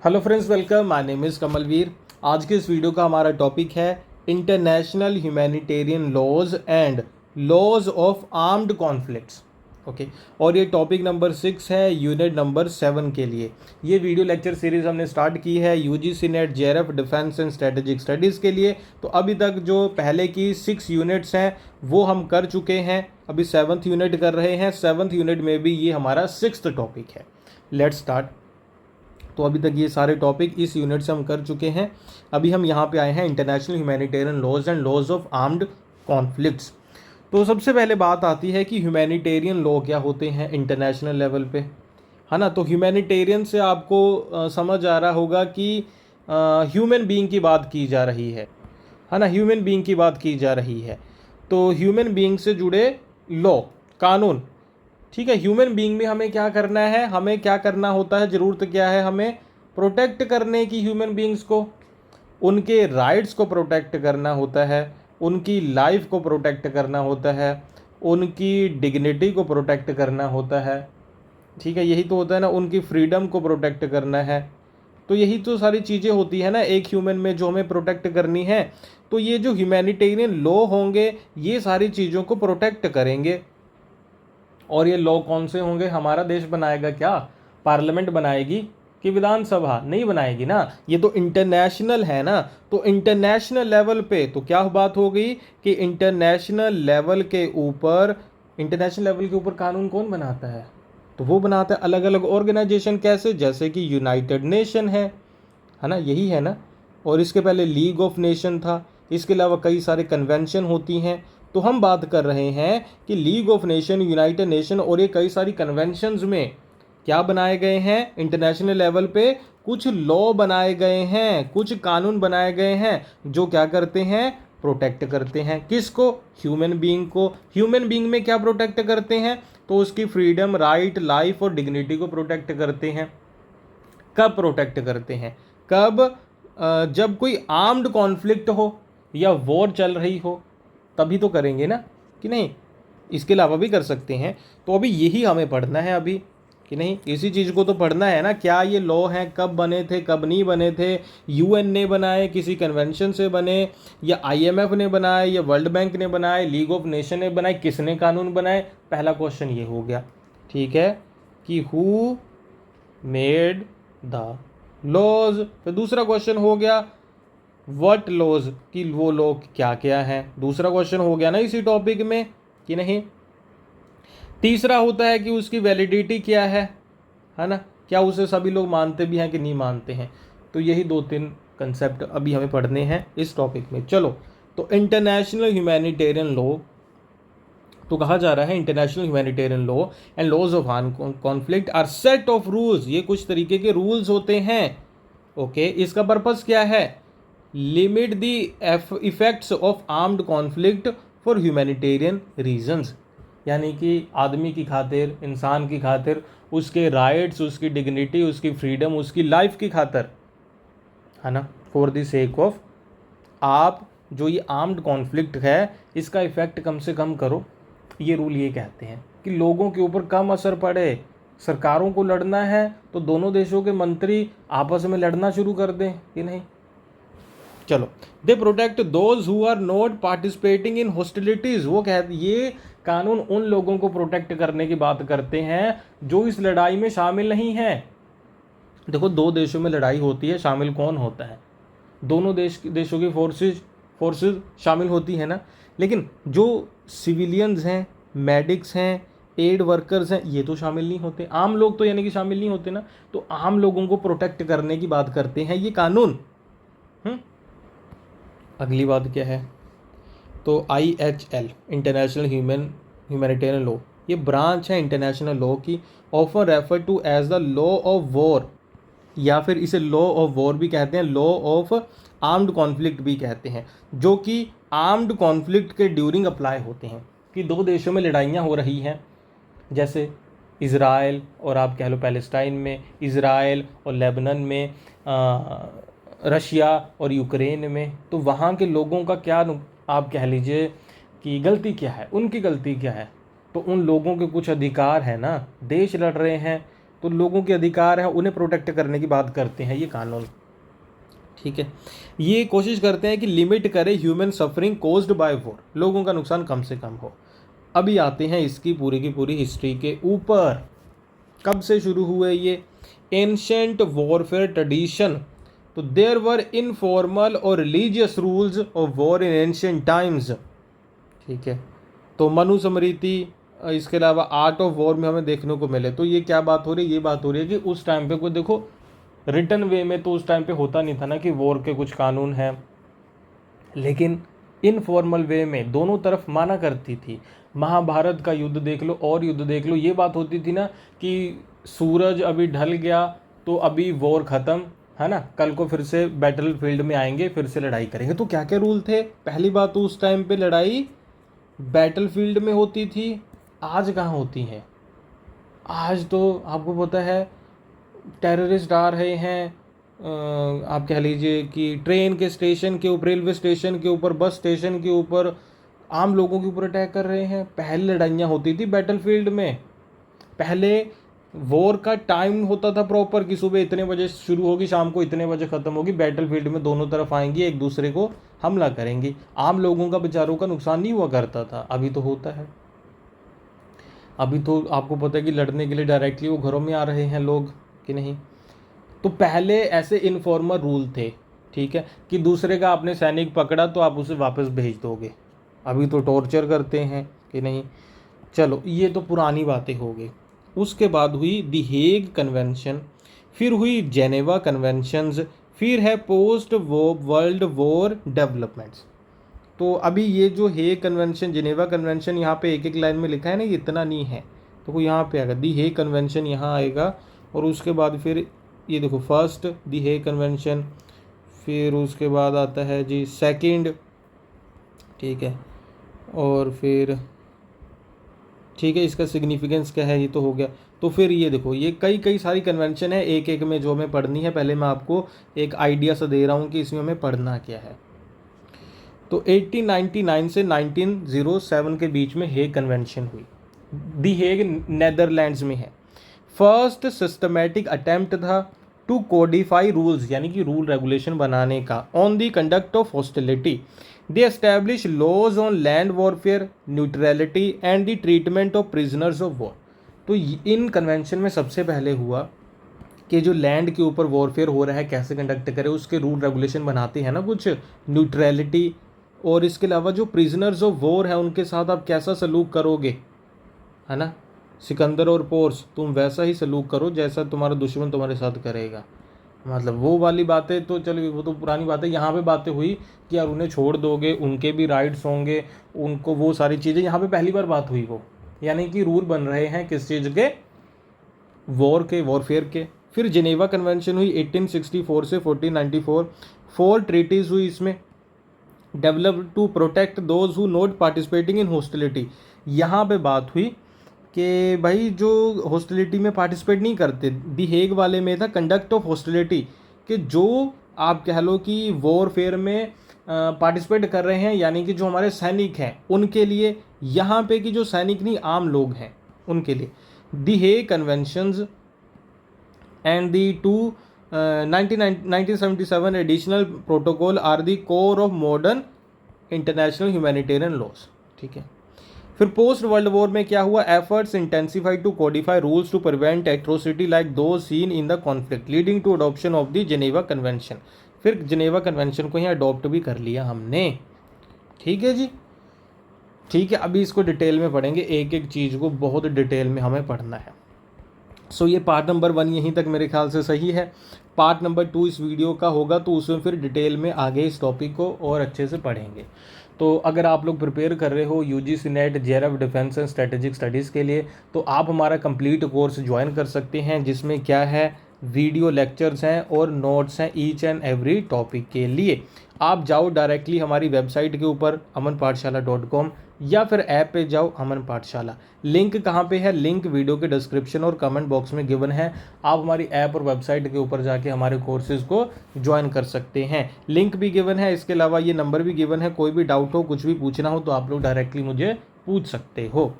Hello friends, welcome. My name is Kamalveer. आज के इस वीडियो का हमारा टॉपिक है international humanitarian laws and laws of armed conflicts. Okay, और ये टॉपिक नंबर 6 है यूनिट नंबर 7 के लिए। ये वीडियो लेक्चर सीरीज़ हमने स्टार्ट की है UGC NET JRF defence and strategic studies के लिए। तो अभी तक जो पहले की 6 यूनिट्स हैं वो हम कर चुके हैं, अभी 7th यूनिट कर रहे हैं। 7th यूनिट में भी ये हमारा 6th टॉपिक है। Let's start. तो अभी तक ये सारे टॉपिक इस यूनिट से हम कर चुके हैं। अभी हम यहाँ पे आए हैं international humanitarian laws and laws of armed conflicts. तो सबसे पहले बात आती है कि ह्यूमैनिटेरियन लॉ क्या होते हैं इंटरनेशनल लेवल पे, है ना। तो ह्यूमैनिटेरियन से आपको समझ आ रहा होगा कि ह्यूमन बीइंग की बात की जा रही है ना। ह्यूमन बीइंग की बात की जा रही है। तो ह्यूमन बीइंग से जुड़े लॉ, कानून, ठीक है। ह्यूमन बीइंग में हमें क्या करना है, हमें क्या करना होता है, ज़रूरत क्या है, हमें प्रोटेक्ट करने की ह्यूमन बीइंग्स को, उनके राइट्स को प्रोटेक्ट करना होता है, उनकी लाइफ को प्रोटेक्ट करना होता है, उनकी डिग्निटी को प्रोटेक्ट करना होता है, ठीक है। यही तो होता है ना, उनकी फ्रीडम को प्रोटेक्ट करना है। तो यही तो सारी चीज़ें होती है ना एक ह्यूमन में जो हमें प्रोटेक्ट करनी है। तो ये जो ह्यूमैनिटेरियन लॉ होंगे ये सारी चीज़ों को प्रोटेक्ट करेंगे। और ये लॉ कौन से होंगे? हमारा देश बनाएगा क्या? पार्लियामेंट बनाएगी कि विधानसभा? नहीं बनाएगी ना, ये तो इंटरनेशनल है ना। तो इंटरनेशनल लेवल पे तो क्या बात हो गई कि इंटरनेशनल लेवल के ऊपर कानून कौन बनाता है? तो वो बनाता है अलग अलग ऑर्गेनाइजेशन। कैसे? जैसे कि यूनाइटेड नेशन है ना, यही है ना। और इसके पहले लीग ऑफ नेशन था। इसके अलावा कई सारे कन्वेंशन होती हैं। तो हम बात कर रहे हैं कि league of nation, United nation और ये कई सारी कन्वेंशंस में क्या बनाए गए हैं इंटरनेशनल लेवल पे? कुछ लॉ बनाए गए हैं, कुछ कानून बनाए गए हैं जो क्या करते हैं? प्रोटेक्ट करते हैं। किसको? ह्यूमन बीइंग को। ह्यूमन बीइंग में क्या प्रोटेक्ट करते हैं? तो उसकी फ्रीडम, राइट, लाइफ और डिग्निटी को प्रोटेक्ट करते हैं। कब प्रोटेक्ट करते हैं? कब? जब कोई आर्म्ड कॉन्फ्लिक्ट हो या वॉर चल रही हो तभी तो करेंगे ना, कि नहीं? इसके अलावा भी कर सकते हैं। तो अभी यही हमें पढ़ना है अभी, कि नहीं? इसी चीज़ को तो पढ़ना है ना। क्या ये लॉ हैं, कब बने थे, कब नहीं बने थे, यूएन ने बनाए, किसी कन्वेंशन से बने, या आईएमएफ ने बनाए, या वर्ल्ड बैंक ने बनाए, लीग ऑफ नेशन ने बनाए, किसने कानून बनाए? पहला क्वेश्चन ये हो गया, ठीक है, कि हु मेड द लॉज। फिर दूसरा क्वेश्चन हो गया व्हाट लॉज, कि वो लॉ क्या क्या है। दूसरा क्वेश्चन हो गया ना इसी टॉपिक में, कि नहीं? तीसरा होता है कि उसकी वैलिडिटी क्या है ना। क्या उसे सभी लोग मानते भी हैं कि नहीं मानते हैं। तो यही 2-3 कंसेप्ट अभी हमें पढ़ने हैं इस टॉपिक में। चलो, तो इंटरनेशनल ह्यूमैनिटेरियन लॉ तो कहा जा रहा है international humanitarian law and laws of armed conflict are set of rules. ये कुछ तरीके के रूल्स होते हैं। ओके, इसका पर्पस क्या है? Limit the effects of armed conflict for humanitarian reasons. यानी कि आदमी की खातिर, इंसान की खातिर, उसके राइट्स, उसकी डिग्निटी, उसकी फ्रीडम, उसकी लाइफ की खातिर, है ना, फॉर द सेक ऑफ, आप जो ये आर्म्ड कॉन्फ्लिक्ट है इसका इफ़ेक्ट कम से कम करो। ये रूल ये कहते हैं कि लोगों के ऊपर कम असर पड़े। सरकारों को लड़ना है तो दोनों देशों के मंत्री आपस में लड़ना शुरू कर दें, कि नहीं? चलो, they protect those who are not participating in hostilities. वो कहते, ये कानून उन लोगों को प्रोटेक्ट करने की बात करते हैं जो इस लड़ाई में शामिल नहीं है। देखो, 2 देशों में लड़ाई होती है, शामिल कौन होता है? दोनों देशों की फोर्सेस शामिल होती है ना। लेकिन जो सिविलियंस हैं, मेडिक्स हैं, एड वर्कर्स हैं, ये तो शामिल नहीं होते। आम लोग तो यानी कि शामिल नहीं होते ना। तो आम लोगों को प्रोटेक्ट करने की बात करते हैं ये कानून। अगली बात क्या है? तो IHL इंटरनेशनल ह्यूमैनिटेरियन लॉ, ये ब्रांच है इंटरनेशनल लॉ की, often refer to as the law of war, या फिर इसे लॉ ऑफ वॉर भी कहते हैं, लॉ ऑफ आर्म्ड कॉन्फ्लिक्ट भी कहते हैं, जो कि आर्म्ड कॉन्फ्लिक्ट के ड्यूरिंग अप्लाई होते हैं। कि 2 देशों में लड़ाइयाँ हो रही हैं, जैसे इज़राइल और आप कह लो पैलेस्टाइन में, इज़राइल और लेबनान में, रशिया और यूक्रेन में। तो वहाँ के लोगों का क्या, आप कह लीजिए कि गलती क्या है, उनकी गलती क्या है? तो उन लोगों के कुछ अधिकार है ना, देश लड़ रहे हैं तो लोगों के अधिकार हैं उन्हें प्रोटेक्ट करने की बात करते हैं ये कानून। ठीक है, ये कोशिश करते हैं कि लिमिट करें human suffering caused by war, लोगों का नुकसान कम से कम हो। अभी आते हैं इसकी पूरी की पूरी हिस्ट्री के ऊपर, कब से शुरू हुए ये एंशंट वॉरफेयर ट्रेडिशन। तो देयर वर इनफॉर्मल और religious rules of war in ancient times. ठीक है, तो मनुस्मृति, इसके अलावा आर्ट ऑफ वॉर में हमें देखने को मिले। तो ये क्या बात हो रही है, ये बात हो रही है कि उस टाइम पे कोई देखो रिटर्न वे में तो उस टाइम पे होता नहीं था ना कि वॉर के कुछ कानून हैं, लेकिन इनफॉर्मल वे में दोनों तरफ माना करती थी। महाभारत का युद्ध देख लो और युद्ध देख लो, ये बात होती थी ना कि सूरज अभी ढल गया तो अभी वॉर ख़त्म है ना, कल को फिर से बैटल फील्ड में आएंगे, फिर से लड़ाई करेंगे। तो क्या क्या रूल थे, पहली बात तो उस टाइम पे लड़ाई बैटल फील्ड में होती थी, आज कहाँ होती हैं। आज तो आपको पता है टेररिस्ट आ रहे हैं, आप कह लीजिए कि ट्रेन के स्टेशन के ऊपर, रेलवे स्टेशन के ऊपर, बस स्टेशन के ऊपर आम लोगों के ऊपर अटैक कर रहे हैं। पहले लड़ाइयाँ होती थी बैटल फील्ड में, पहले वॉर का टाइम होता था प्रॉपर कि सुबह इतने बजे शुरू होगी, शाम को इतने बजे ख़त्म होगी। बैटल फील्ड में दोनों तरफ आएंगी, एक दूसरे को हमला करेंगी। आम लोगों का बेचारों का नुकसान नहीं हुआ करता था, अभी तो होता है। अभी तो आपको पता है कि लड़ने के लिए डायरेक्टली वो घरों में आ रहे हैं लोग कि नहीं। तो पहले ऐसे इनफॉर्मल रूल थे, ठीक है, कि दूसरे का आपने सैनिक पकड़ा तो आप उसे वापस भेज दोगे। अभी तो टॉर्चर करते हैं कि नहीं। चलो ये तो पुरानी बातें हो गई। उसके बाद हुई द हेग कन्वेंशन, फिर हुई जेनेवा कन्वेंशंस, फिर है पोस्ट वर्ल्ड वॉर डेवलपमेंट्स। तो अभी ये जो हेग कन्वेंशन, जेनेवा कन्वेंशन, यहाँ पे एक एक लाइन में लिखा है ना, ये इतना नहीं है, तो यहाँ पे आएगा दी हेग कन्वेंशन, यहाँ आएगा। और उसके बाद फिर ये देखो फर्स्ट दी हेग कन्वेंशन, फिर उसके बाद आता है जी सेकंड, ठीक है, और फिर ठीक है इसका सिग्निफिकेंस क्या है ये तो हो गया। तो फिर ये देखो ये कई कई सारी कन्वेंशन है, एक एक में जो हमें पढ़नी है। पहले मैं आपको एक आइडिया सा दे रहा हूँ कि इसमें हमें पढ़ना क्या है। तो 1899 से 1907 के बीच में हेग कन्वेंशन हुई। दी हेग नेदरलैंड्स में है। फर्स्ट सिस्टमेटिक अटेम्प्ट था टू कोडिफाई रूल्स, यानी कि रूल रेगुलेशन बनाने का, on the conduct of hostility. They establish laws on land warfare, neutrality and the treatment of prisoners of war. तो इन कन्वेंशन में सबसे पहले हुआ कि जो लैंड के ऊपर वॉरफेयर हो रहा है कैसे कंडक्ट करे, उसके रूल रेगुलेशन बनाते हैं ना कुछ, न्यूट्रलिटी, और इसके अलावा जो प्रिजनर्स ऑफ वॉर है उनके साथ आप कैसा सलूक करोगे, है ना। सिकंदर और पोर्स, तुम वैसा ही सलूक करो जैसा तुम्हारा दुश्मन तुम्हारे साथ करेगा। मतलब वो वाली बातें तो चलो वो तो पुरानी बात है। यहाँ पे बातें हुई कि यार उन्हें छोड़ दोगे, उनके भी राइट्स होंगे, उनको वो सारी चीज़ें, यहाँ पे पहली बार बात हुई वो, यानी कि रूल बन रहे हैं किस चीज़ के, वॉर के, वॉरफेयर के। फिर जिनेवा कन्वेंशन हुई 1864 से 1494, 4 ट्रीटीज हुई इसमें। Develop to protect those who not participating in hostility. यहाँ पे बात हुई कि भाई जो हॉस्टिलिटी में पार्टिसिपेट नहीं करते, दी हेग वाले में था कंडक्ट ऑफ हॉस्टिलिटी, कि जो आप कह लो कि वॉरफेयर में पार्टिसिपेट कर रहे हैं, यानी कि जो हमारे सैनिक हैं उनके लिए, यहाँ पे कि जो सैनिक नहीं आम लोग हैं उनके लिए। The Hague conventions and the two 1977 additional protocol are the core of modern international humanitarian laws. ठीक है, फिर पोस्ट वर्ल्ड वॉर में क्या हुआ, efforts intensify to codify rules to prevent atrocity like those seen in the conflict, leading to adoption of the Geneva convention. फिर Geneva convention को ही adopt भी कर लिया हमने। ठीक है जी, ठीक है, अभी इसको डिटेल में पढ़ेंगे, एक एक चीज़ को बहुत डिटेल में हमें पढ़ना है। सो ये पार्ट नंबर 1 यहीं तक मेरे ख्याल से सही है। पार्ट नंबर 2 इस वीडियो का होगा, तो उसमें फिर डिटेल में आगे इस टॉपिक को और अच्छे से पढ़ेंगे। तो अगर आप लोग प्रिपेयर कर रहे हो UGC NET, JRF, defence and strategic studies के लिए, तो आप हमारा कंप्लीट कोर्स ज्वाइन कर सकते हैं, जिसमें क्या है, वीडियो लेक्चर्स हैं और नोट्स हैं ईच एंड एवरी टॉपिक के लिए। आप जाओ डायरेक्टली हमारी वेबसाइट के ऊपर amanpathshala.com, या फिर ऐप पे जाओ अमन पाठशाला। लिंक कहाँ पे है, लिंक वीडियो के डिस्क्रिप्शन और कमेंट बॉक्स में गिवन है। आप हमारी ऐप और वेबसाइट के ऊपर जाके हमारे कोर्सेज़ को ज्वाइन कर सकते हैं, लिंक भी गिवन है। इसके अलावा ये नंबर भी गिवन है, कोई भी डाउट हो, कुछ भी पूछना हो तो आप लोग डायरेक्टली मुझे पूछ सकते हो।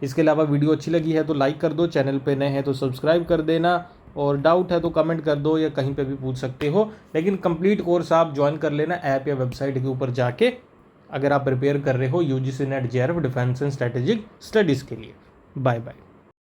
इसके अलावा वीडियो अच्छी लगी है तो लाइक कर दो, चैनल पे नए हैं तो सब्सक्राइब कर देना, और डाउट है तो कमेंट कर दो या कहीं पे भी पूछ सकते हो। लेकिन कंप्लीट कोर्स आप ज्वाइन कर लेना ऐप या वेबसाइट के ऊपर जाके, अगर आप प्रिपेयर कर रहे हो UGC NET JRF defence and strategic studies के लिए। Bye bye.